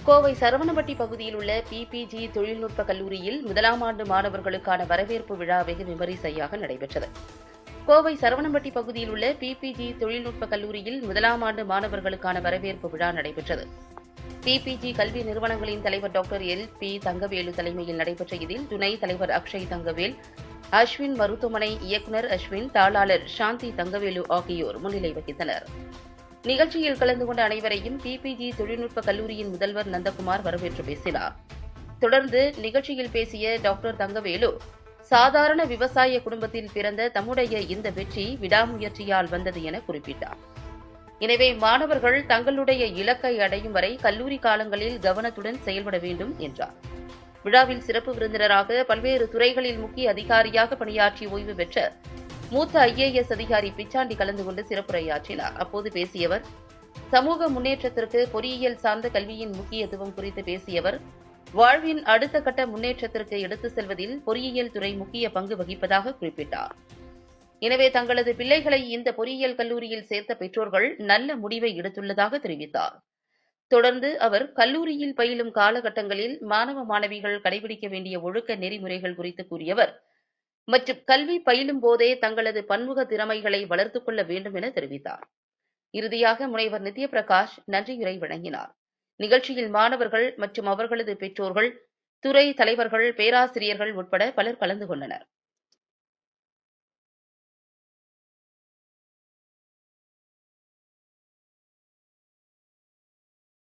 கோவை சரவணம்பட்டி பகுதியில் உள்ள பிபிஜி தொழில்நுட்ப கல்லூரியில் முதலாம் ஆண்டு மாணவர்களுக்கான வரவேற்பு விழா வெகு விமரிசையாக நடைபெற்றது. கோவை சரவணம்பட்டி பகுதியில் உள்ள பிபிஜி தொழில்நுட்ப கல்லூரியில் முதலாம் ஆண்டு மாணவர்களுக்கான வரவேற்பு விழா நடைபெற்றது. பிபிஜி கல்வி நிறுவனங்களின் தலைவர் டாக்டர் எல்.பி. தங்கவேலு தலைமையில் நடைபெற்ற இதில் துணைத் தலைவர் அக்ஷய் தங்கவேல், அஸ்வின் மருத்துவமனை இயக்குநர் அஸ்வின், தாளாளர் சாந்தி தங்கவேலு ஆகியோர் முன்னிலை வகித்தனர். நிகழ்ச்சியில் கலந்து கொண்ட அனைவரையும் பிபிஜி தொழில்நுட்ப கல்லூரியின் முதல்வர் நந்தகுமார் வரவேற்று பேசினார். தொடர்ந்து நிகழ்ச்சியில் பேசிய டாக்டர் தங்கவேலு, சாதாரண விவசாய குடும்பத்தில் பிறந்த தம்முடைய இந்த வெற்றி விடாமுயற்சியால் வந்தது என குறிப்பிட்டார். எனவே மாணவர்கள் தங்களுடைய இலக்கை அடையும் வரை கல்லூரி காலங்களில் கவனத்துடன் செயல்பட வேண்டும் என்றார். விழாவில் சிறப்பு விருந்தினராக பல்வேறு துறைகளில் முக்கிய அதிகாரியாக பணியாற்றி ஓய்வு பெற்ற மூத்த ஐஏஎஸ் அதிகாரி பிச்சாண்டி கலந்து கொண்டு சிறப்புரையாற்றினார். அப்போது பேசிய அவர், சமூக முன்னேற்றத்திற்கு பொறியியல் சார்ந்த கல்வியின் முக்கியத்துவம் குறித்து பேசிய அவர், வாழ்வின் அடுத்த கட்ட முன்னேற்றத்திற்கு எடுத்துச் செல்வதில் பொறியியல் துறை முக்கிய பங்கு வகிப்பதாக குறிப்பிட்டார். எனவே தங்களது பிள்ளைகளை இந்த பொறியியல் கல்லூரியில் சேர்த்த பெற்றோர்கள் நல்ல முடிவை எடுத்துள்ளதாக தெரிவித்தார். தொடர்ந்து அவர் கல்லூரியில் பயிலும் காலகட்டங்களில் மாணவ மாணவிகள் கடைபிடிக்க வேண்டிய ஒழுக்க நெறிமுறைகள் குறித்து கூறியவர், மற்றும் கல்வி பயிலும் போதே தங்களது பன்முக திறமைகளை வளர்த்துக் கொள்ள வேண்டும் என தெரிவித்தார். இறுதியாக முனைவர் நித்யபிரகாஷ் நன்றியுரை வழங்கினார். நிகழ்ச்சியில் மாணவர்கள் மற்றும் அவர்களது பெற்றோர்கள், துறை தலைவர்கள், பேராசிரியர்கள் உட்பட பலர் கலந்து கொண்டனர்.